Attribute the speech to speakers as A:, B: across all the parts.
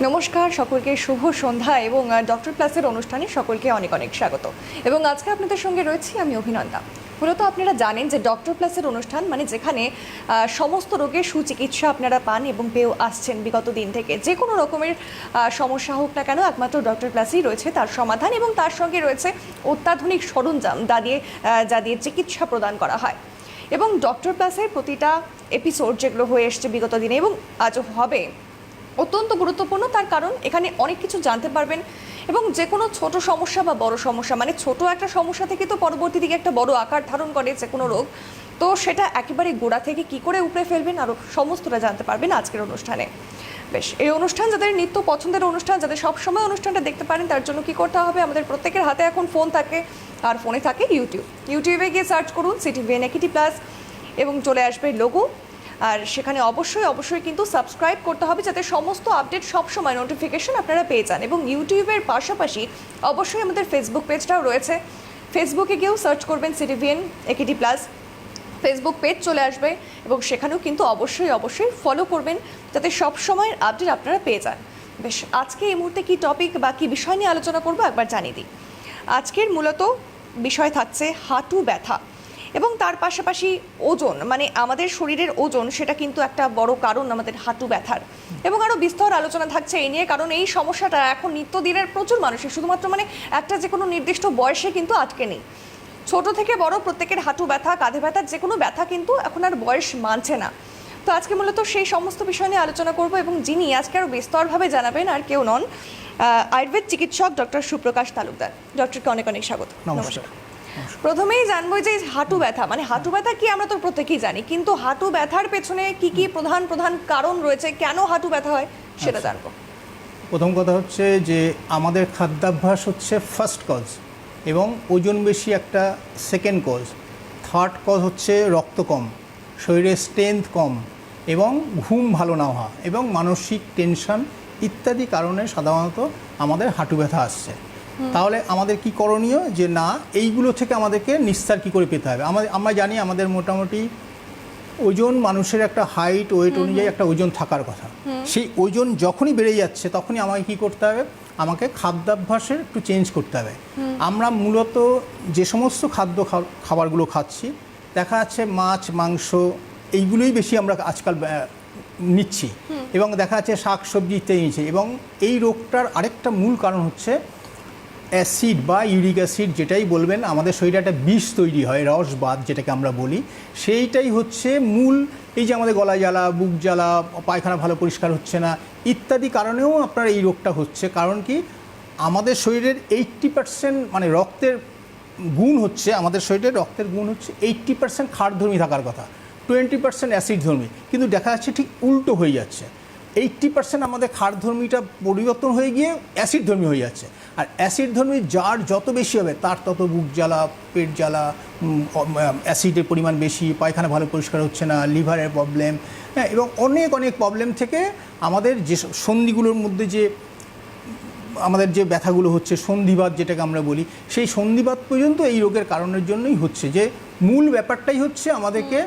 A: নমস্কার সকলকে, শুভ সন্ধ্যা এবং ডক্টর প্লাসের অনুষ্ঠানে সকলকে অনেক অনেক স্বাগত। এবং আজকে আপনাদের সঙ্গে রয়েছি আমি অভিনন্দা। মূলত আপনারা জানেন যে ডক্টর প্লাসের অনুষ্ঠান মানে যেখানে সমস্ত রোগের সুচিকিৎসা আপনারা পান এবং পেয়েও আসছেন বিগত দিন থেকে। যে কোনো রকমের সমস্যা হোক না কেন, একমাত্র ডক্টর প্লাসই রয়েছে তার সমাধান, এবং তার সঙ্গে রয়েছে অত্যাধুনিক সরঞ্জাম যা দিয়ে চিকিৎসা প্রদান করা হয়। এবং ডক্টর প্লাসের প্রতিটা এপিসোড যেগুলো হয়ে এসছে বিগত দিনে এবং আজও হবে, অত্যন্ত গুরুত্বপূর্ণ। তার কারণ এখানে অনেক কিছু জানতে পারবেন এবং যে কোনো ছোট সমস্যা বা বড় সমস্যা, মানে ছোট একটা সমস্যা থেকে তো পরবর্তী দিকে একটা বড় আকার ধারণ করে যে কোনো রোগ, তো সেটা একেবারে গোড়া থেকে কি করে উপড়ে ফেলবেন আরও সমস্তটা জানতে পারবেন আজকের অনুষ্ঠানে। বেশ, এই অনুষ্ঠান যাদের নিত্য পছন্দের অনুষ্ঠান, যাদের সবসময় অনুষ্ঠানটা দেখতে পারেন, তার জন্য কি করতে হবে, আমাদের প্রত্যেকের হাতে এখন ফোন থাকে, আর ফোনে থাকে ইউটিউবে গিয়ে সার্চ করুন সিটিভিএন একিটি প্লাস এবং চলে আসবে লোগো। আর সেখানে অবশ্যই কিন্তু সাবস্ক্রাইব করতে হবে যাতে সমস্ত আপডেট সবসময় নোটিফিকেশন আপনারা পেয়ে যান। এবং ইউটিউবের পাশাপাশি অবশ্যই আমাদের ফেসবুক পেজটাও রয়েছে, ফেসবুকে গিয়েও সার্চ করবেন সিটিভিএন একিটি প্লাস, ফেসবুক পেজ চলে আসবে এবং সেখানেও কিন্তু অবশ্যই ফলো করবেন যাতে সব সময়ের আপডেট আপনারা পেয়ে যান। বেশ, আজকে এই মুহূর্তে কী টপিক বা কী বিষয় নিয়ে আলোচনা করবো একবার জানিয়ে দিই। আজকের মূলত বিষয় থাকছে হাঁটু ব্যথা এবং তার পাশাপাশি ওজন, মানে আমাদের শরীরের ওজন, সেটা কিন্তু একটা বড় কারণ আমাদের হাঁটু ব্যথার। এবং আরও বিস্তর আলোচনা থাকছে এই নিয়ে, কারণ এই সমস্যাটা এখন নিত্যদিনের প্রচুর মানুষের, শুধুমাত্র মানে একটা যে কোনো নির্দিষ্ট বয়সে কিন্তু আটকে নেই। ছোট থেকে বড় প্রত্যেকের হাঁটু ব্যথা, কাঁধে ব্যথার যে কোনো ব্যথা কিন্তু এখন আর বয়স মানছে না। তো আজকে মূলত সেই সমস্ত বিষয় নিয়ে আলোচনা করব এবং যিনি আজকে আরও বিস্তরভাবে জানাবেন আর কেউ নন, আয়ুর্বেদ চিকিৎসক ডক্টর সুপ্রকাশ তালুকদার। ডক্টরকে অনেক অনেক স্বাগত। নমস্কার। প্রথমেই জানবো যে হাঁটু ব্যথা, মানে হাঁটু ব্যথা কি আমরা তো প্রত্যেকেই জানি, কিন্তু হাঁটু ব্যথার পেছনে কি কি প্রধান কারণ রয়েছে, কেন হাঁটু ব্যথা হয় সেটা জানবো।
B: প্রথম কথা হচ্ছে যে আমাদের খাদ্যাভ্যাস হচ্ছে ফার্স্ট কজ, এবং ওজন বেশি একটা সেকেন্ড কজ। থার্ড কজ হচ্ছে রক্ত কম, শরীরে স্ট্রেংথ কম, এবং ঘুম ভালো না হওয়া, এবং মানসিক টেনশন ইত্যাদি কারণে সাধারণত আমাদের হাঁটু ব্যথা আসছে। তাহলে আমাদের কি করণীয়, যে না এইগুলো থেকে আমাদেরকে নিস্তার কী করে পেতে হবে। আমরা জানি আমাদের মোটামুটি ওজন, মানুষের একটা হাইট ওয়েট অনুযায়ী একটা ওজন থাকার কথা। সেই ওজন যখনই বেড়ে যাচ্ছে তখনই আমাকে কী করতে হবে, আমাকে খাদ্যাভ্যাসের একটু চেঞ্জ করতে হবে। আমরা মূলত যে সমস্ত খাবারগুলো খাচ্ছি, দেখা যাচ্ছে মাছ মাংস এইগুলোই বেশি আমরা আজকাল নিচ্ছি, এবং দেখা যাচ্ছে শাক সবজি ইত্যাদি নিচ্ছি। এবং এই রোগটার আরেকটা মূল কারণ হচ্ছে অ্যাসিড বা ইউরিক অ্যাসিড, যেটাই বলবেন, আমাদের শরীরে একটা বিষ তৈরি হয়, রসবাত যেটাকে আমরা বলি, সেইটাই হচ্ছে মূল। এই যে আমাদের গলা জ্বালা, বুক জ্বালা, পায়খানা ভালো পরিষ্কার হচ্ছে না ইত্যাদি কারণেও আপনার এই রোগটা হচ্ছে। কারণ কি, আমাদের শরীরের 80% মানে রক্তের গুণ হচ্ছে, আমাদের শরীরের রক্তের গুণ হচ্ছে 80% ক্ষারধর্মী থাকার কথা, 20% অ্যাসিডধর্মী, কিন্তু দেখা যাচ্ছে ঠিক উল্টো হয়ে যাচ্ছে। 80% আমাদের ক্ষারধর্মীটা পরিবর্তন হয়ে গিয়ে অ্যাসিডধর্মী হয়ে যাচ্ছে। আর অ্যাসিডধর্মী যার যত বেশি হবে তার তত বুক জ্বালা, পেট জ্বালা, অ্যাসিডের পরিমাণ বেশি, পায়খানা ভালো পরিষ্কার হচ্ছে না, লিভারের প্রবলেম, হ্যাঁ, এবং অনেক প্রবলেম থেকে আমাদের যে সন্ধিগুলোর মধ্যে যে আমাদের যে ব্যথাগুলো হচ্ছে, সন্ধিবাত যেটাকে আমরা বলি, সেই সন্ধিবাত পর্যন্ত এই রোগের কারণের জন্যই হচ্ছে। যে মূল ব্যাপারটাই হচ্ছে আমাদেরকে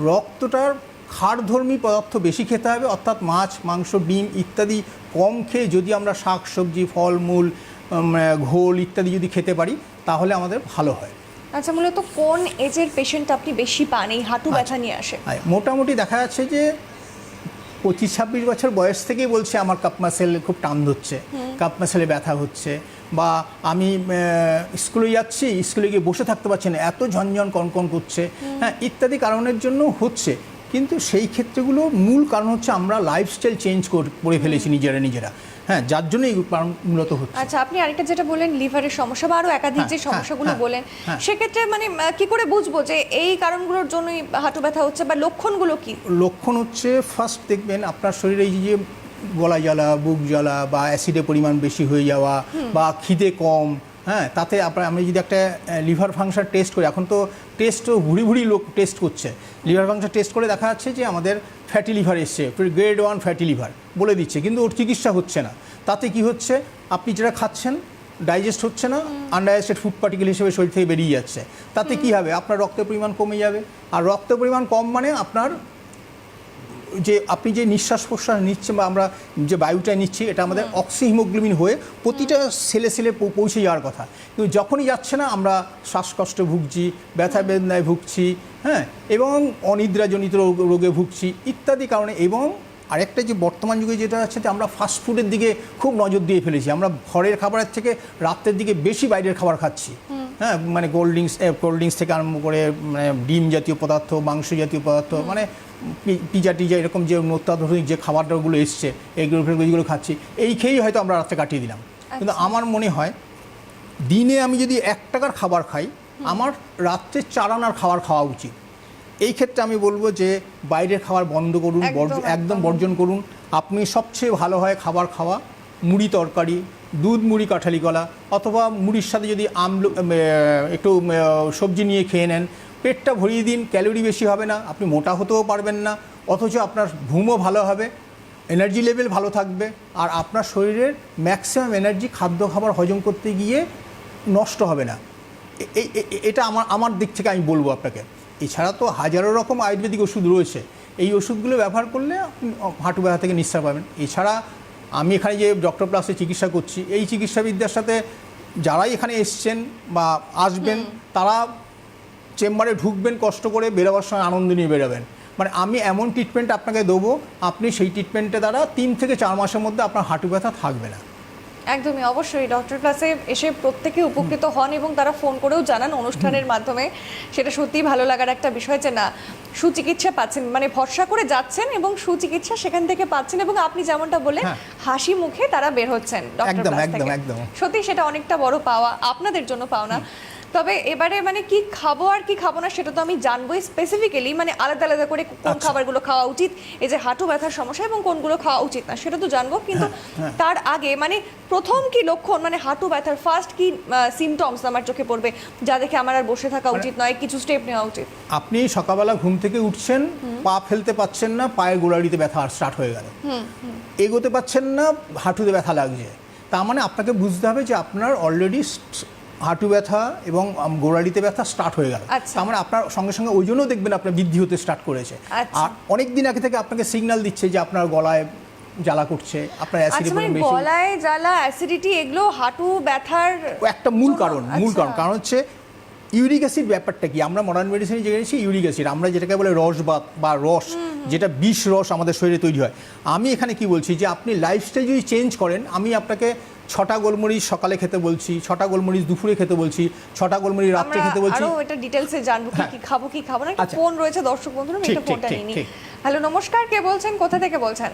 B: রক্তটার ক্ষারধর্মী পদার্থ বেশি খেতে হবে, অর্থাৎ মাছ মাংস ডিম ইত্যাদি কম খেয়ে যদি আমরা শাক সবজি ফলমূল ঘোল ইত্যাদি যদি খেতে পারি তাহলে আমাদের ভালো হয়।
A: আচ্ছা, মূলত কোন এজের পেশেন্ট আপনি বেশি পান এই হাঁটু ব্যথা নিয়ে আসে?
B: মোটামুটি দেখা যাচ্ছে যে 25-26 বছর বয়স থেকেই বলছে আমার কাপ মাসেল খুব টান ধরছে, কাপ মাসেলে ব্যথা হচ্ছে, বা আমি স্কুলে যাচ্ছি, স্কুলে গিয়ে বসে থাকতে পারছি না, এত ঝনঝন কনকন করছে, হ্যাঁ, ইত্যাদি কারণের জন্য হচ্ছে। কিন্তু সেই ক্ষেত্রেগুলো মূল কারণ হচ্ছে আমরা লাইফস্টাইল চেঞ্জ করে ফেলেছি নিজেরা, হ্যাঁ, যার জন্য এই কারণ মূলত হচ্ছে।
A: আচ্ছা, আপনি আরেকটা যেটা বললেন লিভারের সমস্যা বা আরও একাধিক যে সমস্যাগুলো বলেন, সেক্ষেত্রে মানে কি করে বুঝবো যে এই কারণগুলোর জন্যই হাঁটু ব্যথা হচ্ছে, বা লক্ষণগুলো কি? লক্ষণ
B: হচ্ছে ফার্স্ট দেখবেন আপনার শরীরে এই যে গলা জ্বালা, বুক জ্বালা, বা অ্যাসিডের পরিমাণ বেশি হয়ে যাওয়া, বা খিদে কম, হ্যাঁ, তাতে আমি যদি একটা লিভার ফাংশন টেস্ট করি, এখন তো টেস্টও ভুড়ি লোক টেস্ট করছে, লিভার ফাংশন টেস্ট করে দেখা যাচ্ছে যে আমাদের ফ্যাটি লিভার এসছে, গ্রেড 1 ফ্যাটি লিভার বলে দিচ্ছে, কিন্তু ওর চিকিৎসা হচ্ছে না। তাতে কি হচ্ছে, আপনি যেটা খাচ্ছেন ডাইজেস্ট হচ্ছে না, আনডাইজেস্টেড ফুড পার্টিকেল হিসেবে শরীর থেকে বেরিয়ে যাচ্ছে। তাতে কি হবে, আপনার রক্তের পরিমাণ কমে যাবে, আর রক্তের পরিমাণ কম মানে আপনার যে আপনি যে নিঃশ্বাস প্রশ্বাস নিচ্ছেন বা আমরা যে বায়ুটা নিচ্ছি এটা আমাদের অক্সিহিমোগ্লোবিন হয়ে প্রতিটা সেলে সেলে পৌঁছে যাওয়ার কথা, কিন্তু যখনই যাচ্ছে না আমরা শ্বাসকষ্টে ভুগছি, ব্যথা বেদনায় ভুগছি, হ্যাঁ, এবং অনিদ্রাজনিত রোগে ভুগছি ইত্যাদি কারণে। এবং আরেকটা যে বর্তমান যুগে যেটা আছে যে আমরা ফাস্টফুডের দিকে খুব নজর দিয়ে ফেলেছি, আমরা ঘরের খাবারের থেকে রাত্রের দিকে বেশি বাইরের খাবার খাচ্ছি, হ্যাঁ, মানে কোল্ড ড্রিঙ্কস থেকে আরম্ভ করে মানে ডিম জাতীয় পদার্থ, মাংস জাতীয় পদার্থ, মানে পিজা টিজা এরকম যে অত্যাধুনিক যে খাবারগুলো এসছে এইগুলো খাচ্ছি, এই খেয়েই হয়তো আমরা রাত্রে কাটিয়ে দিলাম। কিন্তু আমার মনে হয় দিনে আমি যদি 1 টাকার খাবার খাই আমার রাত্রে 4 আনার খাবার খাওয়া উচিত। এই ক্ষেত্রে আমি বলবো যে বাইরের খাবার বন্ধ করুন, একদম বর্জন করুন। আপনি সবচেয়ে ভালো হয় খাবার খাওয়া মুড়ি তরকারি, দুধ মুড়ি কাঁঠালি কলা, অথবা মুড়ির সাথে যদি একটু সবজি নিয়ে খেয়ে নেন, পেটটা ভরিয়ে দিন, ক্যালোরি বেশি হবে না, আপনি মোটা হতেও পারবেন না, অথচ আপনার ঘুমও ভালো হবে, এনার্জি লেভেল ভালো থাকবে, আর আপনার শরীরের ম্যাক্সিমাম এনার্জি খাদ্য খাবার হজম করতে গিয়ে নষ্ট হবে না। এটা আমার দিক থেকে আমি বলবো আপনাকে। এছাড়া তো হাজারো রকম আয়ুর্বেদিক ওষুধ রয়েছে, এই ওষুধগুলো ব্যবহার করলে আপনি হাঁটু ব্যথা থেকে নিস্তার পাবেন। এছাড়া আমি এখানে যে ডক্টর প্লাসে চিকিৎসা করছি, এই চিকিৎসাবিদ্যার সাথে যারাই এখানে এসছেন বা আসবেন তারা চেম্বারে ঢুকবেন কষ্ট করে, বেরোবার সময় আনন্দ নিয়ে বেরোবেন। মানে আমি এমন ট্রিটমেন্ট আপনাকে দেবো, আপনি সেই ট্রিটমেন্টের দ্বারা 3 থেকে 4 মাসের মধ্যে আপনার হাঁটু ব্যথা থাকবে না।
A: একদমই, অবশ্যই ডক্টর ক্লাসে এসে প্রত্যেকে উপকৃত হন এবং তারা ফোন করেও জানান অনুষ্ঠানের মাধ্যমে। সেটা সত্যিই ভালো লাগার একটা বিষয় যে না, সুচিকিৎসা পাচ্ছেন, মানে ভরসা করে যাচ্ছেন এবং সুচিকিৎসা সেখান থেকে পাচ্ছেন, এবং আপনি যেমনটা বললেন হাসি মুখে তারা বের হচ্ছেন ডক্টর ক্লাস থেকে। সত্যি সেটা অনেকটা বড় পাওয়া, আপনাদের জন্য পাওনা। তবে এবারে মানে কি খাবো আর কি খাবো না সেটা তো আমি জানবোই স্পেসিফিক্যালি, মানে আলাদা আলাদা করে কোন খাবারগুলো খাওয়া উচিত, এই যে হাঁটু ব্যথার সমস্যা, এবং কোনগুলো খাওয়া উচিত না সেটা তো জানবো। কিন্তু তার আগে মানে প্রথম কি লক্ষণ, মানে হাঁটু ব্যথার ফার্স্ট কি সিমটমস আমার চোখে পড়বে যা দেখে আমার আর বসে থাকা উচিত নয়, কিছু স্টেপ নেওয়া উচিত?
B: আপনি সকালবেলা ঘুম থেকে উঠছেন, পা ফেলতে পাচ্ছেন না, পায়ের গোড়ালিতে ব্যথা স্টার্ট হয়ে গেল, এগোতে পাচ্ছেন না, হাঁটুতে ব্যথা লাগছে, তার মানে আপনাকে বুঝতে হবে যে আপনার অলরেডি হাঁটু ব্যথা এবং গোড়ালিতে ব্যথা স্টার্ট হয়ে গেল। তার মানে আপনার সঙ্গে সঙ্গে ওজনও দেখবেন আপনার বৃদ্ধি হতে স্টার্ট করেছে। আর অনেক দিন আগে থেকে আপনাকে সিগন্যাল দিচ্ছে যে আপনার গলায় জ্বালা করছে, আপনার অ্যাসিডিটি বেশি।
A: গলায় জ্বালা, অ্যাসিডিটি, এগুলো হাঁটু ব্যথার
B: একটা মূল কারণ। কারণ হচ্ছে ইউরিক অ্যাসিড। ব্যাপারটা কি, আমরা মডার্ন মেডিসিনে জেনেছি ইউরিক অ্যাসিড, আমরা যেটাকে বলে রসবাত বা রস, যেটা বিষ রস আমাদের শরীরে তৈরি হয়। আমি এখানে কি বলছি যে আপনি লাইফস্টাইল যদি চেঞ্জ করেন, আমি আপনাকে 6টা গোলমরিচ সকালে খেতে বলছি, 6টা গোলমরিচ দুপুরে খেতে বলছি, 6টা গোলমরিচ রাত্রে খেতে বলছি।
A: আরো এটা ডিটেইলসে জানবো কি খাবো কি খাবো না। ফোন রয়েছে দর্শক বন্ধুরা, আমি একটু ফোনটা নিই। হ্যালো, নমস্কার, কে বলছেন, কোথা থেকে বলছেন?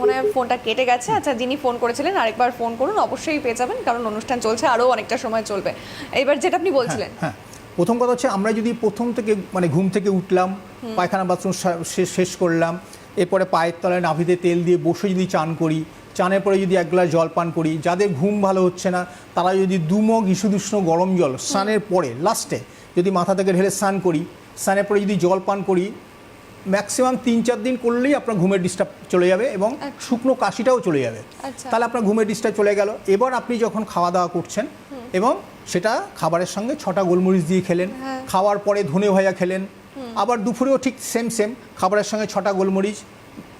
A: মনে হয় ফোনটা কেটে গেছে। আচ্ছা, যিনি ফোন করেছিলেন আরেকবার ফোন করুন, অবশ্যই পেয়ে যাবেন, কারণ অনুষ্ঠান চলছে, আরও অনেকটা সময় চলবে। এবার যেটা আপনি বলছিলেন,
B: হ্যাঁ, প্রথম কথা হচ্ছে আমরা যদি প্রথম থেকে মানে ঘুম থেকে উঠলাম, পায়খানা বাথরুম শেষ করলাম, এরপরে পায়ের তলায় নাভিতে তেল দিয়ে বসে যদি চান করি, চানের পরে যদি 1 গ্লাস জল পান করি, যাদের ঘুম ভালো হচ্ছে না তারা যদি 2 মগ ইসুদুষ্ণ গরম জল স্নানের পরে লাস্টে যদি মাথা থেকে ঢেলে স্নান করি, স্নানের পরে যদি জল পান করি, ম্যাক্সিমাম 3-4 দিন করলেই আপনার ঘুমের ডিস্টার্ব চলে যাবে এবং শুকনো কাশিটাও চলে যাবে। তাহলে আপনার ঘুমের ডিস্টার্ব চলে গেল। এবার আপনি যখন খাওয়া দাওয়া করছেন এবং সেটা খাবারের সঙ্গে 6টা গোলমরিচ দিয়ে খেলেন, খাওয়ার পরে ধনে ভাজা খেলেন, আবার দুপুরেও ঠিক সেম খাবারের সঙ্গে 6টা গোলমরিচ,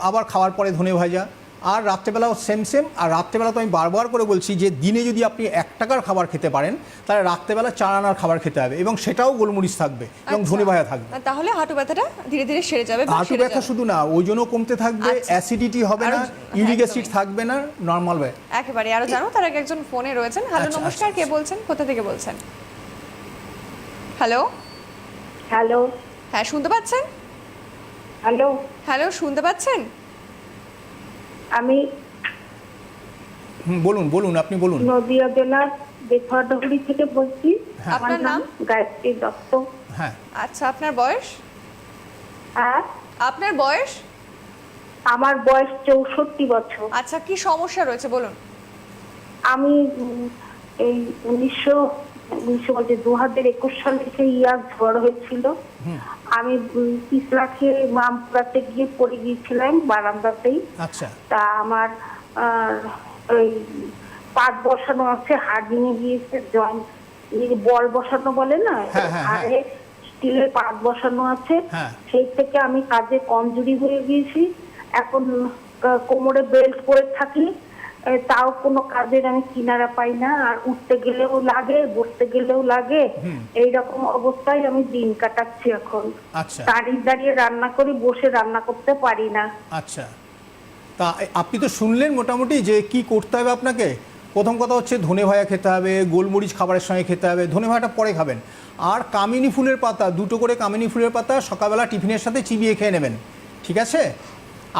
B: আবার খাওয়ার পরে ধনে ভাজা, আর রাত্রেবেলাও সেম। আর রাত্রেবেলা তো আমি বারবার করে বলছি যে দিনে যদি আপনি 1 টাকার খাবার খেতে পারেন তাহলে রাত্রেবেলা 4 আনার খাবার খেতে হবে, এবং সেটাও গোলমরিচ থাকবে এবং ধনে ভাজা থাকবে।
A: তাহলে হাঁটু ব্যথাটা ধীরে ধীরে সেরে যাবে।
B: হাঁটু ব্যথা শুধু না, ওজনও কমতে থাকবে, অ্যাসিডিটি হবে না, ইউরিক অ্যাসিড থাকবে না, নর্মাল হয়
A: একেবারে। আরো জানো, তার আগে একজন ফোনে রয়েছেন। হ্যালো, নমস্কার, কে বলছেন, কোথা থেকে বলছেন? হ্যালো
C: হ্যালো,
A: হ্যাঁ, শুনতে পাচ্ছেন? হ্যালো, শুনতে পাচ্ছেন?
C: আমি
B: বলুন, আপনি বলুন।
C: নদিয়া জেলার বেথুয়াডুবরি থেকে বলছি।
A: আপনার নাম?
C: গায়ত্রী দত্ত।
B: হ্যাঁ,
A: আচ্ছা, আপনার বয়স?
C: হ্যাঁ,
A: আপনার বয়স?
C: আমার বয়স 64 বছর।
A: আচ্ছা, কি সমস্যা রয়েছে বলুন।
C: আমি এই 2021 সালে সেই ঝড় হয়েছিল, আমি পিছলা খেয়ে মামপুরাতে গিয়ে পড়ে গিয়েছিলাম বারান্দাতেই।
B: আচ্ছা,
C: তা আমার ওই পাত বসানো আছে, হাড় ভেঙে গিয়েছে, জয়েন্ট বল বসানো বলে না, আরে স্টিলের পাত বসানো আছে।
B: হ্যাঁ।
C: সেই থেকে আমি কাজে কমজোরি হয়ে গিয়েছি। এখন কোমরে বেল্ট পরে থাকি, তাও কোনো কাজের আমি কিনারা পাই না। আর উঠতে গেলেও লাগে, বসতে গেলেও লাগে। এইরকম অবস্থায় আমি দিন কাটাচ্ছি এখন।
B: আচ্ছা
C: দাঁড়িয়ে দাঁড়িয়ে রান্না করি, বসে রান্না করতে পারি না।
B: আচ্ছা, তা আপনি তো শুনলেন মোটামুটি যে কি করতে হবে আপনাকে। প্রথম কথা হচ্ছে ধনে ভাজা খেতে হবে, গোলমরিচ খাবারের সঙ্গে খেতে হবে, ধনে ভাজাটা পরে খাবেন। আর কামিনী ফুলের পাতা, 2টো করে কামিনী ফুলের পাতা সকালবেলা টিফিনের সাথে চিবিয়ে খেয়ে নেবেন, ঠিক আছে?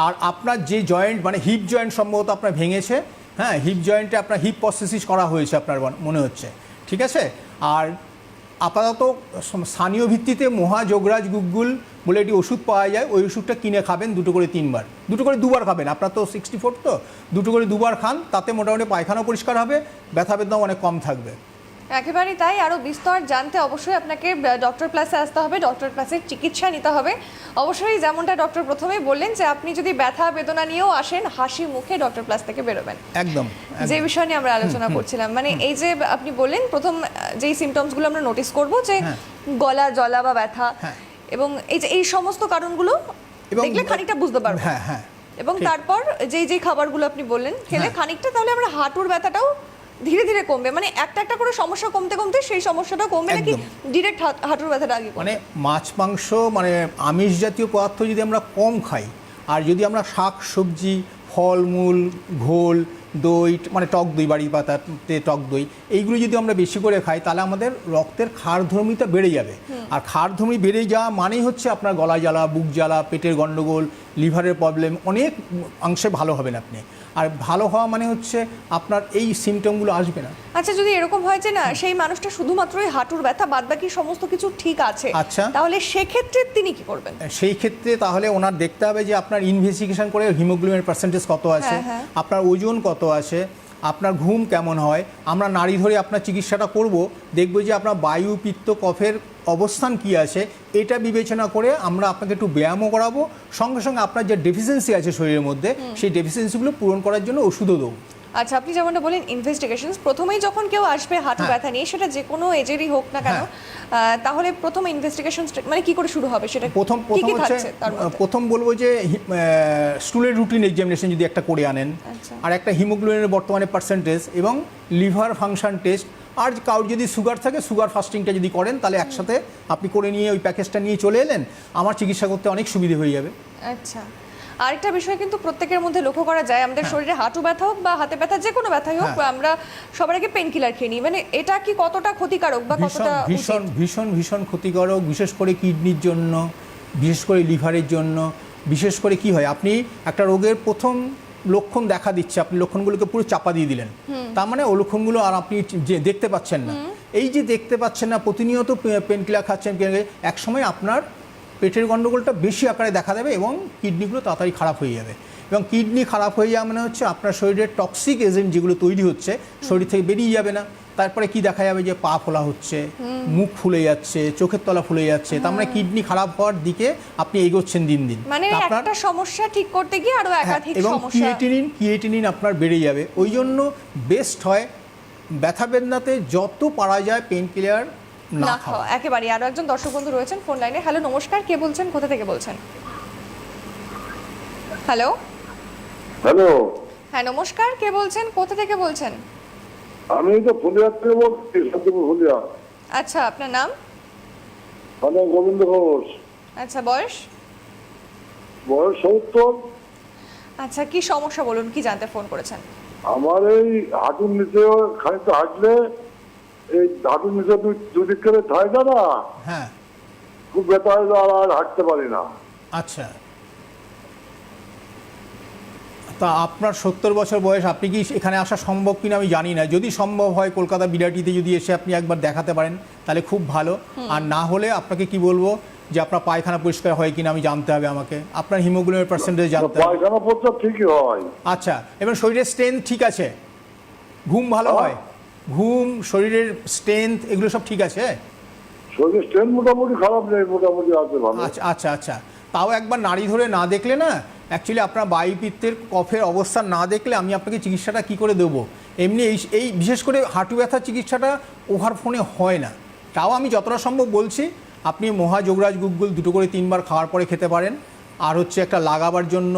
B: আর আপনার যে জয়েন্ট মানে হিপ জয়েন্ট সম্ভবত আপনার ভেঙেছে, হ্যাঁ, হিপ জয়েন্টে আপনার হিপ প্রসেসিস করা হয়েছে আপনার মনে হচ্ছে, ঠিক আছে? আর আপাতত স্থানীয় ভিত্তিতে মহাযোগরাজ গুগ্গুল বলে একটি ওষুধ পাওয়া যায়, ওই ওষুধটা কিনে খাবেন 2টো করে 3বার, 2টো করে 2বার খাবেন। আপনার তো 64 তো 2টো করে 2বার খান, তাতে মোটামুটি পায়খানা পরিষ্কার হবে, ব্যথা বেদনাও অনেক কম থাকবে।
A: একেবারেই তাই। আরও বিস্তর জানতে অবশ্যই আপনাকে ডক্টর প্লাসে আসতে হবে, ডক্টর প্লাসের চিকিৎসা নিতে হবে। অবশ্যই যেমনটা ডক্টর প্রথমেই বললেন যে আপনি যদি ব্যথা বেদনা নিয়েও আসেন, হাসি মুখে ডক্টর প্লাস থেকে বেরোবেন।
B: একদম
A: যে বিষয় নিয়ে আমরা আলোচনা করছিলাম, মানে এই যে আপনি বললেন প্রথম যেই সিমটমসগুলো আমরা নোটিস করব যে গলা জ্বলা বা ব্যথা, এবং এই যে এই সমস্ত কারণগুলো দেখলে খানিকটা বুঝতে পারবো।
B: হ্যাঁ হ্যাঁ।
A: এবং তারপর যেই খাবারগুলো আপনি বললেন খেলে খানিকটা, তাহলে আমরা হাঁটুর ব্যথাটাও ধীরে ধীরে কমবে। মানে একটা একটা করে সমস্যা কমতে কমতে সেই সমস্যাটা কমবে নাকি ডিরেক্ট হাঁটুর ব্যথাটা আগে কমবে?
B: মানে মাছ মাংস মানে আমিষ জাতীয় পদার্থ যদি আমরা কম খাই, আর যদি আমরা শাক সবজি, ফলমূল, ঘোল, দই মানে টক দই, বাড়ির পাতাতে টক দই, এইগুলো যদি আমরা বেশি করে খাই তাহলে আমাদের রক্তের ক্ষারধর্মিতা বেড়ে যাবে। আর ক্ষারধর্মি বেড়ে যাওয়া মানেই হচ্ছে আপনার গলা জ্বালা, বুক জ্বালা, পেটের গণ্ডগোল, লিভারের প্রবলেম অনেক অংশে ভালো হবেন আপনি। আর ভালো হওয়া মানে হচ্ছে আপনার এই সিমটমগুলো আসবে না।
A: আচ্ছা, যদি এরকম হয় যে না সেই মানুষটা শুধুমাত্রই হাঁটুর ব্যথা, বাদ বাকি সমস্ত কিছু ঠিক আছে,
B: আচ্ছা,
A: তাহলে সেক্ষেত্রে তিনি কি করবেন?
B: সেই ক্ষেত্রে তাহলে ওনার দেখতে হবে যে আপনার ইনভেস্টিগেশন করে হিমোগ্লোবিনের পার্সেন্টেজ কত আছে, আপনার ওজন কত আছে, আপনার ঘুম কেমন হয়। আমরা নাড়ি ধরে আপনার চিকিৎসাটা করব, দেখব যে আপনার বায়ু, পিত্ত, কফের অবস্থান কি আছে, এটা বিবেচনা করে আমরা আপনাকে একটু ব্যায়ামও করাবো, সঙ্গে সঙ্গে আপনার যে ডেফিসিয়েন্সি আছে শরীরের মধ্যে সেই ডেফিসিয়েন্সিগুলো পূরণ করার জন্য ওষুধও দেবো।
A: আচ্ছা, আপনি যেমনটা বলেন ইনভেস্টিগেশনস, প্রথমেই যখন কেউ আসবে হাঁটু ব্যথা নিয়ে, সেটা যে কোনো এজেরই হোক না কেন, তাহলে প্রথম ইনভেস্টিগেশন মানে কি করে শুরু হবে সেটা কি থাকছে তার মধ্যে?
B: প্রথম বলবো যে স্টুলের রুটিন এক্সামিনেশন যদি একটা করে আনেন, আর একটা হিমোগ্লোবিনের বর্তমানে পার্সেন্টেজ এবং লিভার ফাংশন টেস্ট, আর কারোর যদি সুগার থাকে সুগার ফাস্টিংটা যদি করেন তাহলে একসাথে আপনি করে নিয়ে ওই প্যাকেজটা নিয়ে চলে এলেন, আমার চিকিৎসা করতে অনেক সুবিধে হয়ে যাবে।
A: আচ্ছা, আরেকটা বিষয় কিন্তু প্রত্যেকের মধ্যে লক্ষ্য করা যায়, আমাদের শরীরে হাঁটু ব্যথা হোক বা হাতে ব্যথা যে কোনো ব্যথাই হোক, আমরা সবার আগে পেন কিলার খেয়ে নিই। মানে এটা কি কতটা ক্ষতিকারক বা কতটা
B: ভীষণ ভীষণ ভীষণ ক্ষতিকারক, বিশেষ করে কিডনির জন্য, বিশেষ করে লিভারের জন্য। বিশেষ করে কি হয়, আপনি একটা রোগের প্রথম লক্ষণ দেখা দিচ্ছে, আপনি লক্ষণগুলোকে পুরো চাপা দিয়ে দিলেন, তার মানে ও লক্ষণগুলো আর আপনি যে দেখতে পাচ্ছেন না। এই যে দেখতে পাচ্ছেন না, প্রতিনিয়ত পেন কিলার খাচ্ছেন, এক সময় আপনার পেটের গণ্ডগোলটা বেশি আকারে দেখা দেবে এবং কিডনিগুলো তাড়াতাড়ি খারাপ হয়ে যাবে। এবং কিডনি খারাপ হয়ে যাওয়া মানে হচ্ছে আপনার শরীরের টক্সিক এজেন্ট যেগুলো তৈরি হচ্ছে শরীর থেকে বেরিয়ে যাবে না। তারপরে কি দেখা যাবে যে পা ফোলা হচ্ছে, মুখ ফুলে যাচ্ছে, চোখের তলা ফুলে যাচ্ছে, তার মানে কিডনি খারাপ হওয়ার দিকে আপনি এগোচ্ছেন দিন দিন।
A: মানে একটা সমস্যা ঠিক করতে গিয়ে আরো একাধিক
B: এবং
A: সমস্যা,
B: ক্রিয়েটিনিন আপনার বেড়ে যাবে। ওই জন্য বেস্ট হয় ব্যথা বেদনাতে যত পারা যায় পেন কিলার না খাওয়া।
A: একেবারে। আরো একজন দর্শক বন্ধু রয়েছেন ফোন লাইনে। হ্যালো, নমস্কার, কে বলছেন, কোথা থেকে বলছেন? হ্যালো
D: হ্যালো,
A: হ্যাঁ নমস্কার, কে বলছেন, কোথা থেকে বলছেন?
D: আমি তো ফুলিয়া থেকে বলছি, সত্যপুর ফুলিয়া।
A: আচ্ছা, আপনার নাম?
D: মানে গোবিন্দ ঘোষ।
A: আচ্ছা, বয়স?
D: বয়স 70।
A: আচ্ছা, কি সমস্যা বলুন, কি জানতে ফোন করেছেন?
D: আমার এই হাঁটুর নিচে খানিকটা হাঁটলে এই হাঁটুর নিচে দুদিক করে থাকে না,
B: হ্যাঁ,
D: খুব ব্যথা হয়ে যায়, আর হাঁটতে পারি না।
B: আচ্ছা, তা আপনার 70 বছর বয়স, আপনি কি এখানে আসা সম্ভব কিনা আমি জানি না। যদি সম্ভব হয় কলকাতা বিরাটিতে যদি এসে আপনি একবার দেখাতে পারেন তাহলে খুব ভালো। আর না হলে আপনাকে কি বলবো যে আপনার পায়খানা পরিষ্কার হয় কিনা আমি জানতে হবে, আমাকে আপনার হিমোগ্লোবিনের পার্সেন্টেজ জানতে হবে।
D: পায়খানা পরিষ্কার ঠিকই হয়।
B: আচ্ছা, এবং শরীরের স্ট্রেংথ ঠিক আছে, ঘুম ভালো হয়, ঘুম, শরীরের স্ট্রেংথ এগুলো সব ঠিক আছে?
D: শরীরের স্ট্রেংথ মোটামুটি খারাপ নেই, মোটামুটি আছে ভালো।
B: আচ্ছা আচ্ছা আচ্ছা, তাও একবার নাড়ি ধরে না দেখলে না, অ্যাকচুয়ালি আপনার বায়ুপিত্তের কফের অবস্থা না দেখলে আমি আপনাকে চিকিৎসাটা কি করে দেবো। এমনি এই বিশেষ করে হাঁটু ব্যথার চিকিৎসাটা ওভার ফোনে হয় না, তাও আমি যতটা সম্ভব বলছি আপনি মহা যোগরাজ গুগ্গুল 2 করে 3 বার খাওয়ার পরে খেতে পারেন। আর হচ্ছে একটা লাগাবার জন্য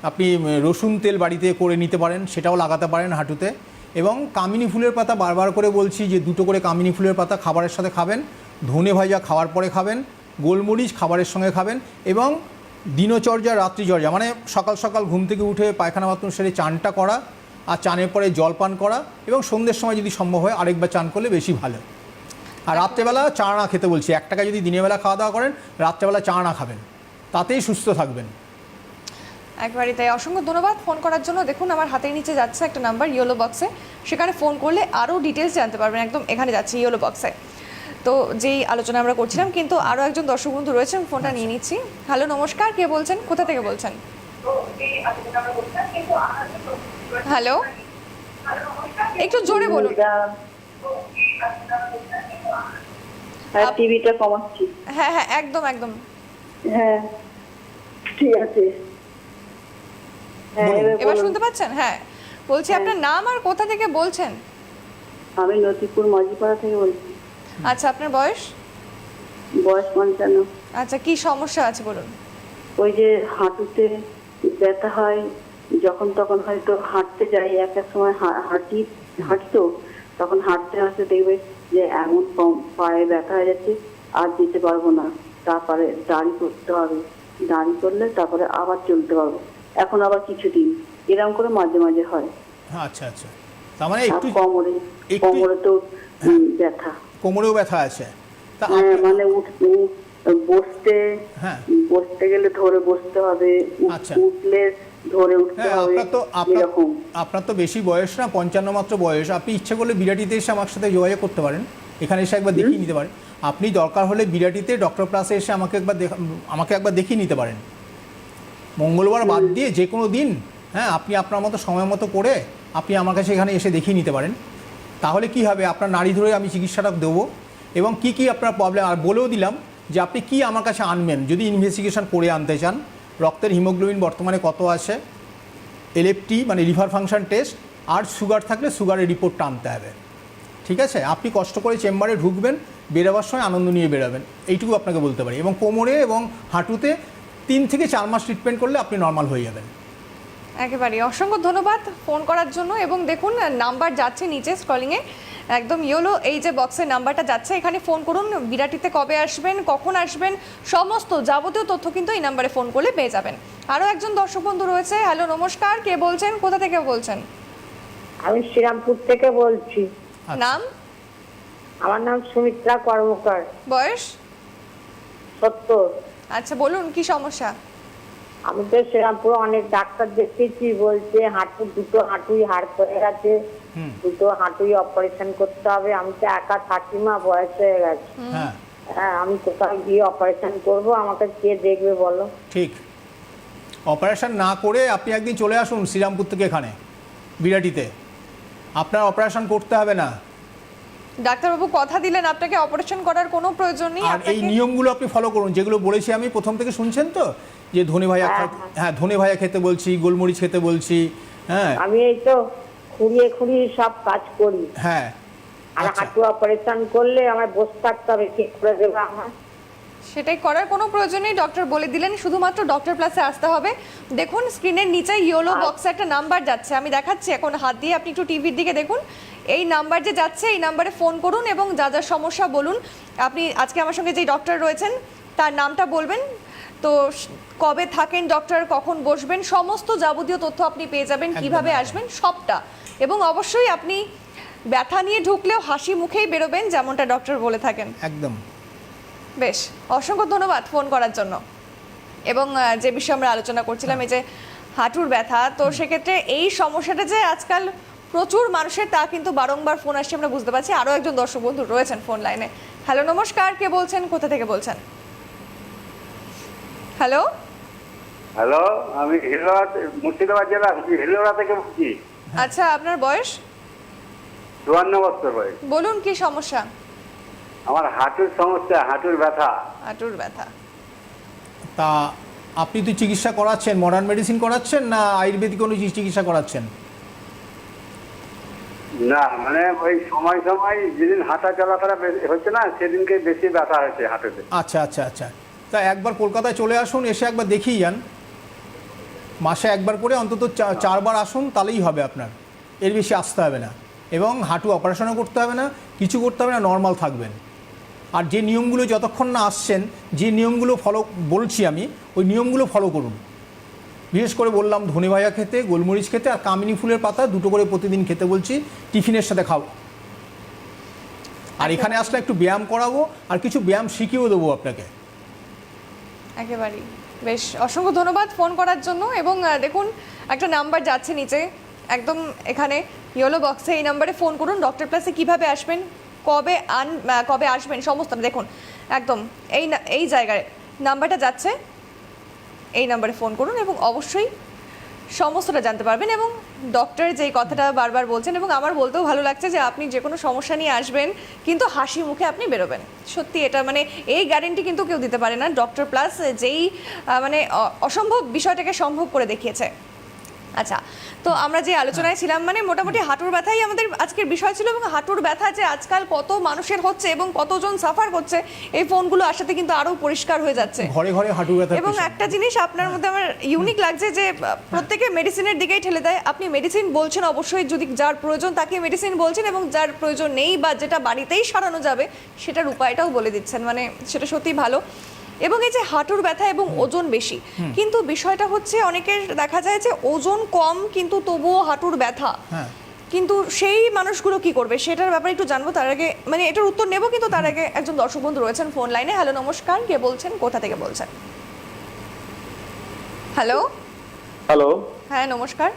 B: আপনি রসুন তেল বাড়িতে করে নিতে পারেন, সেটাও লাগাতে পারেন হাঁটুতে। এবং কামিনী ফুলের পাতা বারবার করে বলছি যে 2 করে কামিনী ফুলের পাতা খাবারের সাথে খাবেন, ধনে ভাজা খাওয়ার পরে খাবেন, গোলমরিচ খাবারের সঙ্গে খাবেন। এবং দিনচর্যা রাত্রিচর্যা মানে সকাল সকাল ঘুম থেকে উঠে পায়খানা বাথরুম সেরে চানটা করা, আর চানের পরে জল পান করা, এবং সন্ধ্যের সময় যদি সম্ভব হয় আরেকবার চান করলে বেশি ভালো। আর রাত্রেবেলা চা না খেতে বলছি, 1 টাকা যদি দিনের বেলা খাওয়া দাওয়া করেন, রাত্রেবেলা চা না খাবেন, তাতেই সুস্থ থাকবেন।
A: একবারই তাই। অসংখ্য ধন্যবাদ ফোন করার জন্য। দেখুন আমার হাতের নিচে যাচ্ছে একটা নাম্বার ইয়েলো বক্সে, সেখানে ফোন করলে আরও ডিটেলস জানতে পারবেন। একদম এখানে যাচ্ছে ইয়েলো বক্সে। তো যেই আলোচনা আমরা করছিলাম, কিন্তু আরও একজন দর্শক বন্ধু রয়েছেন, ফোনটা নিয়ে নিচ্ছি। হ্যালো, নমস্কার, কে বলছেন, কোথা থেকে বলছেন? হ্যালো, একটু জোরে বলুন।
E: টিভিটা কমাচ্ছি।
A: হ্যাঁ হ্যাঁ, একদম একদম।
E: হ্যাঁ ঠিক আছে। হ্যাঁ
A: এবার শুনতে পাচ্ছেন? হ্যাঁ, বলছি আপনার নাম আর কোথা থেকে বলছেন?
E: আমি নদীপুর মাঝিপাড়া থেকে বলছি।
A: আচ্ছা, আপনার বয়স?
E: বয়স 55।
A: আচ্ছা, কি সমস্যা আছে বলুন?
E: ওই যে হাঁটুতে ব্যথা হয়, যখন তখন হয়তো হাঁটতে যাই, একটা সময় হাঁটতো, তখন হাঁটতে হাঁটতে দেখবে যে এমন পায়ে ব্যথা হয়ে যাচ্ছে, আর যেতে পারবো না, তারপরে দাঁড়ি করতে হবে, দাঁড়ি করলে তারপরে আবার চলতে পারবো। এখন আবার কিছুদিন এরকম করে মাঝে মাঝে হয়।
B: আচ্ছা আচ্ছা, তার মানে একটু
E: কোমরে তো ব্যথা,
B: কোমরেও ব্যথা আছে। তা
E: মানে বসতে গেলে ধরে বসতে হবে, উঠলে ধরে উঠতে হবে।
B: আপনার তো বেশি বয়স না, 55 মাত্র বয়স। আপনি ইচ্ছে করলে বিরাটিতে এসে আমার সাথে যোগাযোগ করতে পারেন, এখানে এসে একবার দেখিয়ে নিতে পারেন। আপনি দরকার হলে বিরাটিতে ডক্টর প্লাসে এসে আমাকে একবার দেখিয়ে নিতে পারেন। মঙ্গলবার বাদ দিয়ে যে কোনো দিন, হ্যাঁ, আপনি আপনার মতো সময় মতো করে আপনি আমার কাছে এখানে এসে দেখিয়ে নিতে পারেন। তাহলে কি হবে, আপনার নাড়ি ধরে আমি চিকিৎসাটা দেবো, এবং কি আপনার প্রবলেম আর বলেও দিলাম যে আপনি কি আমার কাছে আনবেন যদি ইনভেস্টিগেশন করে আনতে চান। রক্তের হিমোগ্লোবিন বর্তমানে কত আছে, এলএফটি মানে লিভার ফাংশন টেস্ট, আর সুগার থাকলে সুগারের রিপোর্টটা আনতে হবে। ঠিক আছে, আপনি কষ্ট করে চেম্বারে ঢুকবেন, বেরোবার সময় আনন্দ নিয়ে বেরোবেন, এইটুকু আপনাকে বলতে পারি। এবং কোমরে এবং হাঁটুতে 3 থেকে 4 মাস ট্রিটমেন্ট করলে আপনি নর্মাল হয়ে যাবেন।
A: একেবারে অসংখ্য ধন্যবাদ ফোন করার জন্য। এবং দেখুন নাম্বার যাচ্ছে নিচে স্ক্রলিংয়ে, একদম ইয়েলো এই যে বক্সের নাম্বারটা যাচ্ছে, এখানে ফোন করুন। বিরাটিতে কবে আসবেন, কখন আসবেন, সমস্ত যাবতীয় তথ্য কিন্তু এই নাম্বারে ফোন করলে পেয়ে যাবেন। আরও একজন দর্শক বন্ধু রয়েছে। হ্যালো, নমস্কার, কে বলছেন, কোথা থেকে বলছেন?
F: আমি শ্রীরামপুর থেকে বলছি।
A: নাম?
F: আমার নাম সুমিত্রা কর্মকার।
A: বয়স?
F: 70।
A: আচ্ছা, বলুন কি সমস্যা?
F: আমি তো শ্রীরামপুরে অনেক ডাক্তার দেখেছি, বলছে দুটো হাঁটুই হাড় পড়ে গেছে, দুটো হাঁটুই অপারেশন করতে হবে। আমি তো একা থাকি, মা বয়স হয়ে গেছে। হ্যাঁ, আমি কোথায় গিয়ে অপারেশন করব, আমাকে কে দেখবে বলো?
B: ঠিক, অপারেশন না করে আপনি একদিন চলে আসুন শ্রীরামপুর থেকে এখানে বিরাটিতে, আপনার অপারেশন করতে হবে না।
A: ডাক্তারবাবু কথা দিলেন আপনাকে অপারেশন করার কোনো প্রয়োজন নেই।
B: আর এই নিয়মগুলো আপনি ফলো করুন, যেগুলো বলেছি আমি প্রথম থেকে, শুনছেন তো, যে ধনে ভাজা খেতে বলছি, গোলমরিচ খেতে বলছি। হ্যাঁ,
F: আমি এই তো খুঁড়িয়ে সব কাজ করি।
B: হ্যাঁ,
F: আর হাঁটু অপারেশন করলে আমার বসে থাকতে হবে, ঠিক করে দেবে আমার?
A: সেটাই করার কোনো প্রয়োজন নেই, ডক্টর বলে দিলেন, শুধুমাত্র ডক্টর প্লাসে আসতে হবে। দেখুন স্ক্রিনের নিচে ইয়েলো বক্সে একটা নাম্বার যাচ্ছে, আমি দেখাচ্ছি এখন হাত দিয়ে, আপনি একটু টিভির দিকে দেখুন। এই নাম্বার যে যাচ্ছে, এই নাম্বারে ফোন করুন এবং যা যা সমস্যা বলুন। আপনি আজকে আমার সঙ্গে যেই ডক্টর রয়েছেন তার নামটা বলবেন, তো কবে থাকেন ডক্টর, কখন বসবেন, সমস্ত যাবতীয় তথ্য আপনি পেয়ে যাবেন, কিভাবে আসবেন সবটা। এবং অবশ্যই আপনি ব্যথা নিয়ে ঢুকলেও হাসি মুখেই বেরোবেন, যেমনটা ডক্টর বলে থাকেন।
B: একদম।
A: বেশ, অসংখ্য ধন্যবাদ ফোন করার জন্য। এবং যে বিষয়ে আমরা আলোচনা করছিলাম, এই যে হাঁটুর ব্যথা, তো সেক্ষেত্রে এই সমস্যাটা যে আজকাল প্রচুর মানুষের, তা কিন্তু বারংবার ফোন আসছে, আমরা বুঝতে পারছি। আরও একজন দর্শক বন্ধু রয়েছেন ফোন লাইনে। হ্যালো, নমস্কার, কে বলছেন, কোথা থেকে বলছেন? হ্যালো
G: হ্যালো, আমি মুর্শিদাবাদ জেলা হিলোরা থেকে বলছি।
A: আচ্ছা, আপনার বয়স?
G: 54 বছর বয়স।
A: বলুন কি সমস্যা?
G: আমার হাঁটুর সমস্যা, হাঁটুর ব্যথা।
A: হাঁটুর ব্যথা।
B: তা আপনি তো চিকিৎসা করাচ্ছেন, মডার্ন মেডিসিন করাচ্ছেন না আয়ুর্বেদিক কোনো চিকিৎসা করাচ্ছেন?
G: না মানে ওই সময় সময় যেদিন হাঁটা চলাফেরা হচ্ছে না সেদিনকে বেশি ব্যথা হয়েছে হাঁটুতে।
B: আচ্ছা আচ্ছা আচ্ছা, তা একবার কলকাতায় চলে আসুন, এসে একবার দেখিয়ে যান। মাসে একবার করে অন্তত 4বার আসুন, তাহলেই হবে আপনার, এর বেশি আসতে হবে না। এবং হাঁটু অপারেশনও করতে হবে না, কিছু করতে হবে না, নর্মাল থাকবেন। আর যে নিয়মগুলো যতক্ষণ না আসছেন, যে নিয়মগুলো ফলো বলছি আমি, ওই নিয়মগুলো ফলো করুন। বিশেষ করে বললাম ধনে ভাজা খেতে, গোলমরিচ খেতে, আর কামিনী ফুলের পাতা 2টো করে প্রতিদিন খেতে বলছি, টিফিনের সাথে খাও। আর এখানে আসলে একটু ব্যায়াম করাবো, আর কিছু ব্যায়াম শিখিয়েও দেবো আপনাকে।
A: একেবারেই। বেশ, অসংখ্য ধন্যবাদ ফোন করার জন্য। এবং দেখুন একটা নাম্বার যাচ্ছে নিচে একদম এখানে ইয়েলো বক্সে, এই নাম্বারে ফোন করুন। ডক্টর প্লাসে কিভাবে আসবেন, কবে আসবেন সমস্ত দেখুন একদম এই জায়গায় নাম্বারটা যাচ্ছে, এই নাম্বারে ফোন করুন এবং অবশ্যই সমস্তটা জানতে পারবেন। এবং ডক্টর যেই কথাটা বারবার বলছেন, এবং আমার বলতেও ভালো লাগছে যে আপনি যে কোনো সমস্যা নিয়ে আসবেন কিন্তু হাসি মুখে আপনি বেরোবেন। সত্যি এটা মানে এই গ্যারেন্টি কিন্তু কেউ দিতে পারে না। ডক্টর প্লাস যেই মানে অসম্ভব বিষয়টাকে সম্ভব করে দেখিয়েছে। আচ্ছা, তো আমরা যে আলোচনায় ছিলাম মানে মোটামুটি হাঁটুর ব্যথাই আমাদের আজকের বিষয় ছিল। এবং হাঁটুর ব্যথা যে আজকাল কত মানুষের হচ্ছে এবং কতজন সাফার করছে, এই ফোনগুলো আসাতে কিন্তু আরও পরিষ্কার হয়ে যাচ্ছে।
B: ঘরে ঘরে হাঁটু ব্যথা।
A: এবং একটা জিনিস আপনার মধ্যে আমার ইউনিক লাগছে যে প্রত্যেকে মেডিসিনের দিকেই ঠেলে দেয়। আপনি মেডিসিন বলছেন, অবশ্যই যদি যার প্রয়োজন তাকে মেডিসিন বলছেন, এবং যার প্রয়োজন নেই বা যেটা বাড়িতেই সারানো যাবে সেটার উপায়টাও বলে দিচ্ছেন, মানে সেটা সত্যিই ভালো। এবং এই যে হাঁটুর ব্যথা এবং ওজন বেশি, কিন্তু বিষয়টা হচ্ছে অনেকের দেখা যায় যে ওজন কম কিন্তু তবুও হাঁটুর ব্যথা, কিন্তু সেই মানুষগুলো কি করবে সেটার ব্যাপারে একটু জানবো। তার আগে মানে এটার উত্তর নেব, কিন্তু তার আগে একজন দর্শক বন্ধু রয়েছেন ফোন লাইনে। হ্যালো, নমস্কার, কে বলছেন, কোথা থেকে বলছেন? হ্যালো।
H: হ্যালো,
A: হ্যাঁ নমস্কার,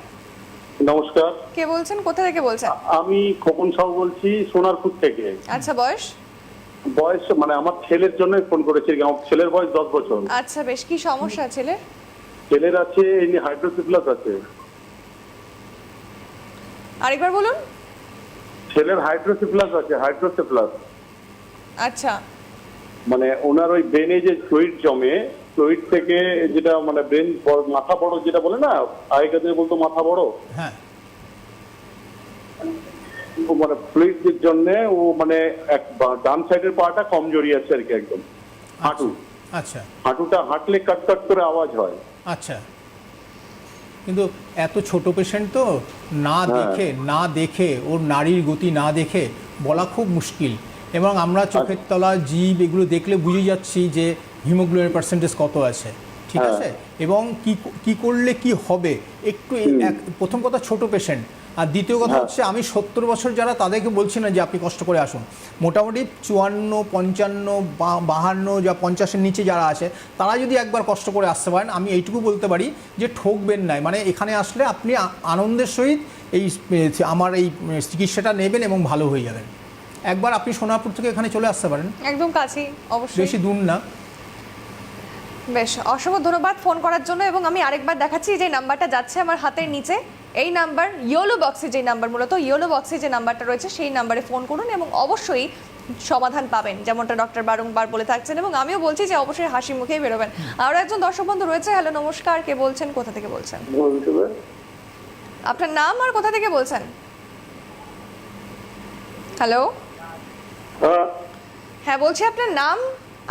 H: নমস্কার।
A: কে বলছেন, কোথা থেকে বলছেন?
H: আমি খোকন সাউ বলছি, সোনারপুর থেকে।
A: আচ্ছা, বয়স?
H: বয়স মানে আমার ছেলের জন্য ফোন করেছি। আমার ছেলের বয়স 10 বছর।
A: আচ্ছা, বেশ, কি সমস্যা ছেলের?
H: ছেলের আছে এমনি হাইড্রোসিপ্লাস আছে।
A: আরেকবার বলুন।
H: ছেলের হাইড্রোসিপ্লাস আছে, হাইড্রোসিপ্লাস।
A: আচ্ছা,
H: মানে ওনার ওই ব্রেনে যে ফ্লুইড জমে, ফ্লুইড থেকে যেটা মানে ব্রেন মাথা বড় যেটা বলে না, আগেকার দিনে বলতো মাথা বড়,
B: হ্যাঁ,
H: মানে ফ্লুইডের জন্য ও মানে এক ডান সাইডের পাটা কমজোরি আছে আর কি, একদম হাঁটু।
B: আচ্ছা,
H: হাঁটুটা হাঁটলে কাট কাট করে আওয়াজ হয়।
B: আচ্ছা। কিন্তু এত ছোট পেশেন্ট তো, না দেখে ওর নাড়ির গতি না দেখে বলা খুব মুশকিল। এবং আমরা চোখের তলা, জিভ এগুলো দেখলে বুঝে যাচ্ছি যে হিমোগ্লোবিনের পার্সেন্টেজ কত আছে, ঠিক আছে, এবং কি করলে কি হবে। একটু প্রথম কথা ছোট পেশেন্ট, আর দ্বিতীয় কথা হচ্ছে আমি 70 বছর যারা, তাদেরকে বলছি না যে আপনি কষ্ট করে আসুন। মোটামুটি 54, 55, 52 যা 50-এর নিচে যারা আছে, তারা যদি একবার কষ্ট করে আসতে পারেন, আমি এইটুকু বলতে পারি যে ঠকবেন না। মানে এখানে আসলে আপনি আনন্দের সহিত আমার এই চিকিৎসাটা নেবেন এবং ভালো হয়ে যাবেন। একবার আপনি সোনারপুর থেকে এখানে চলে আসতে পারেন,
A: একদম কাছেই, অবশ্যই,
B: বেশি দূর না।
A: বেশ, অসংখ্য ধন্যবাদ ফোন করার জন্য। এবং আমি আরেকবার দেখাচ্ছি যে নাম্বারটা যাচ্ছে আমার হাতের নিচে, এই নাম্বার ইয়েলো বক্সে, যে নাম্বার মূলত ইয়েলো বক্সে যে নাম্বারটা রয়েছে সেই নাম্বারে ফোন করুন এবং অবশ্যই সমাধান পাবেন, যেমনটা ডক্টর বারংবার বলে থাকছেন। এবং আমিও বলছি যে অবশ্যই হাসি মুখেই বেরোবেন। আরও একজন দর্শক বন্ধু রয়েছে। হ্যালো, নমস্কার, কে বলছেন, কোথা থেকে বলছেন? আপনার নাম আর কোথা থেকে বলছেন? হ্যালো, হ্যাঁ বলছি, আপনার নাম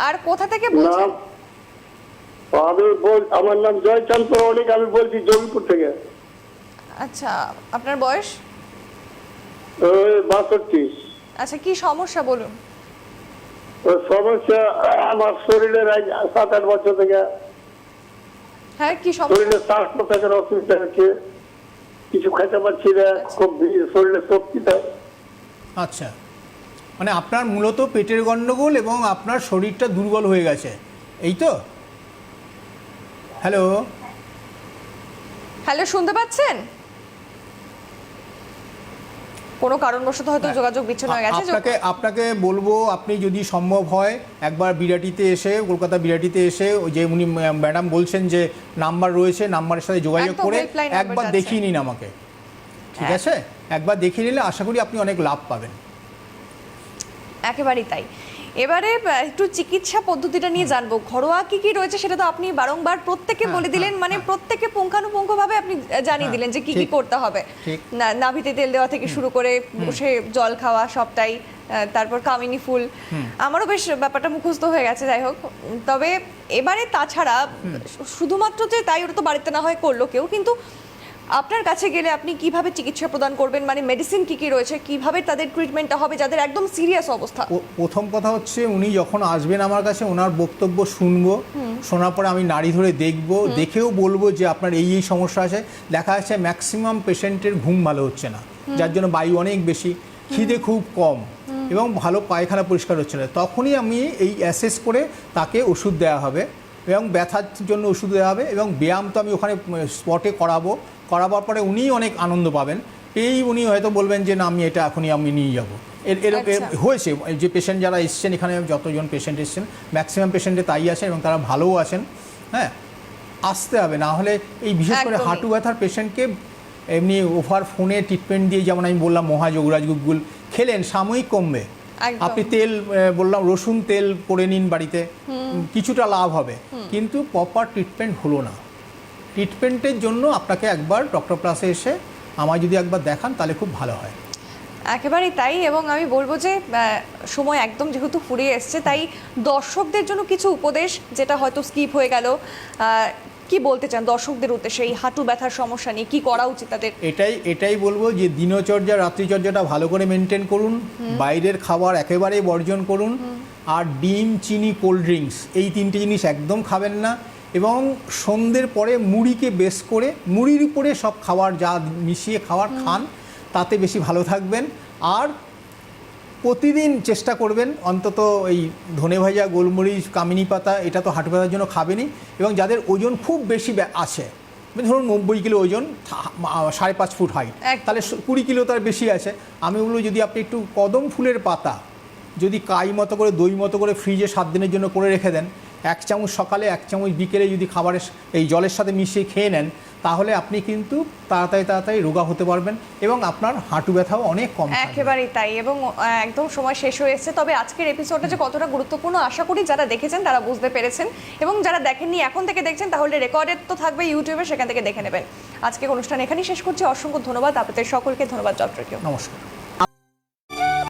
A: আর কোথা থেকে বলছেন?
H: আমার নাম জয়চাঁদ প্রমাণিক, আমি বলছি জমিপুর থেকে।
A: আচ্ছা, আপনার বয়স?
H: 62।
A: আচ্ছা, কি সমস্যা বলুন?
H: সমস্যা আমার শরীরের 7-8 বছর থেকে
A: হ্যাঁ, কি সমস্যা?
H: শরীরে শ্বাস প্রশ্বাসের অসুবিধা হচ্ছে, কিছু খেতে পারছি না, খুব শরীরে শক্তি দেয়।
B: আচ্ছা, মানে আপনার মূলত পেটের গন্ডগোল এবং আপনার শরীরটা দুর্বল হয়ে গেছে, এই তো? হ্যালো,
A: হ্যালো, শুনতে পাচ্ছেন? কোনো কারণবশত হয়তো যোগাযোগ বিচ্ছিন্ন হয়ে গেছে।
B: আপনাকে বলবো, আপনি যদি সম্ভব হয় একবার বিরাটিতে এসে, কলকাতা বিরাটিতে এসে, যে উনি ম্যাডাম বলছেন যে নাম্বার রয়েছে, নাম্বারের সাথে যোগাযোগ করে একবার দেখিয়ে নিন আমাকে, ঠিক আছে? একবার দেখিয়ে নিলে আশা করি আপনি অনেক লাভ পাবেন।
A: একেবারেই তাই। এবারে একটু চিকিৎসা পদ্ধতিটা নিয়ে জানবো। ঘরোয়া কি কি রয়েছে সেটা তো আপনি বারংবার প্রত্যেকে বলে দিলেন, মানে প্রত্যেকে পুঙ্খানুপুঙ্খভাবে আপনি জানিয়ে দিলেন যে কি কি
B: ঠিক,
A: করতে হবে।
B: ঠিক।
A: নাভিতে তেল দেওয়া থেকে শুরু করে বসে জল খাওয়া সবটাই, তারপর কামিনী ফুল, আমারও বেশ ব্যাপারটা মুখস্থ হয়ে গেছে। যাই হোক, তবে এবারে তাছাড়া শুধুমাত্র যে তাই ওটা তো বাড়িতে না হয় করলো কেউ, কিন্তু আপনার কাছে গেলে আপনি কিভাবে চিকিৎসা প্রদান করবেন, মানে মেডিসিন কি কি রয়েছে, কিভাবে তাদের ট্রিটমেন্টটা হবে যাদের একদম সিরিয়াস অবস্থা?
B: প্রথম কথা হচ্ছে উনি যখন আসবেন আমার কাছে ওনার বক্তব্য শুনবো, শোনার পরে আমি নাড়ি ধরে দেখবো, দেখেও বলবো যে আপনার এই এই সমস্যা আছে। দেখা যাচ্ছে ম্যাক্সিমাম পেশেন্টের ঘুম ভালো হচ্ছে না, যার জন্য বায়ু অনেক বেশি, খিদে খুব কম এবং ভালো পায়খানা পরিষ্কার হচ্ছে না। তখনই আমি এই অ্যাসেস করে তাকে ওষুধ দেওয়া হবে এবং ব্যথার জন্য ওষুধ দেওয়া হবে এবং ব্যায়াম তো আমি ওখানে স্পটে করাবার পরে উনিই অনেক আনন্দ পাবেন। উনি হয়তো বলবেন যে না আমি এটা এখনই আমি নিয়ে যাবো। হয়েছে যে পেশেন্ট যারা এসছেন এখানে, যতজন পেশেন্ট এসছেন ম্যাক্সিমাম পেশেন্টে তাই আছেন এবং তারা ভালোও আছেন। হ্যাঁ, আসতে হবে, না হলে এই বিশেষ করে
A: একদমই।
B: হাঁটু ব্যথার পেশেন্টকে এমনি ওভার ফোনে ট্রিটমেন্ট দিয়ে, যেমন আমি বললাম মহাযোগরাজ গুগল খেলেন সাময়িক কমবে,
A: একদম।
B: আপনি তেল বললাম রসুন তেল করে নিন বাড়িতে, কিছুটা লাভ হবে, কিন্তু প্রপার ট্রিটমেন্ট হলো না। ট্রিটমেন্টের জন্য আপনাকে একবার ডক্টর প্লাসে এসে আমায় যদি একবার দেখান তাহলে খুব ভালো হয়।
A: একেবারেই তাই। এবং আমি বলবো যে সময় একদম যেহেতু ফুরিয়ে এসছে, তাই দর্শকদের জন্য কিছু উপদেশ যেটা হয়তো স্কিপ হয়ে গেল, কি বলতে চান দর্শকদের উদ্দেশ্যে এই হাঁটু ব্যথার সমস্যা নিয়ে কি করা উচিত তাদের?
B: এটাই বলবো যে দিনচর্যা রাত্রিচর্যাটা ভালো করে মেনটেন করুন, বাইরের খাবার একেবারেই বর্জন করুন, আর ডিম, চিনি, কোল্ড ড্রিঙ্কস এই তিনটে জিনিস একদম খাবেন না। এবং সন্ধ্যের পরে মুড়িকে বেশ করে মুড়ির উপরে সব খাবার যা মিশিয়ে খাবার খান, তাতে বেশি ভালো থাকবেন। আর প্রতিদিন চেষ্টা করবেন অন্তত এই ধনে ভাজা, গোলমরিচ, কামিনী পাতা, এটা তো হাঁটু ব্যথার জন্য খাবেনই। এবং যাদের ওজন খুব বেশি আছে, ধরুন 90 কিলো ওজন, 5.5 ফুট হাইট, তাহলে 20 কিলো তার বেশি আছে, আমি বলবো যদি আপনি একটু কদম ফুলের পাতা যদি কাই মতো করে দই মতো করে ফ্রিজে 7 দিনের জন্য করে রেখে দেন, 1 চামচ সকালে 1 চামচ বিকেলে যদি খাবারের এই জলের সাথে মিশিয়ে খেয়ে নেন, তাহলে আপনি কিন্তু তাড়াতাড়ি রোগা হতে পারবেন এবং আপনার হাঁটু ব্যথাও অনেক কম থাকবে।
A: একেবারেই তাই। এবং একদম সময় শেষ হয়ে এসেছে, তবে আজকের এপিসোডটা যে কতটা গুরুত্বপূর্ণ আশা করি যারা দেখেছেন তারা বুঝতে পেরেছেন, এবং যারা দেখেননি এখন থেকে দেখছেন তাহলে রেকর্ডেড তো থাকবে ইউটিউবে, সেখান থেকে দেখে নেবেন। আজকের অনুষ্ঠান এখানেই শেষ করছি। অসংখ্য ধন্যবাদ আপনাদের সকলকে। ধন্যবাদ ডক্টরকেও।
B: নমস্কার।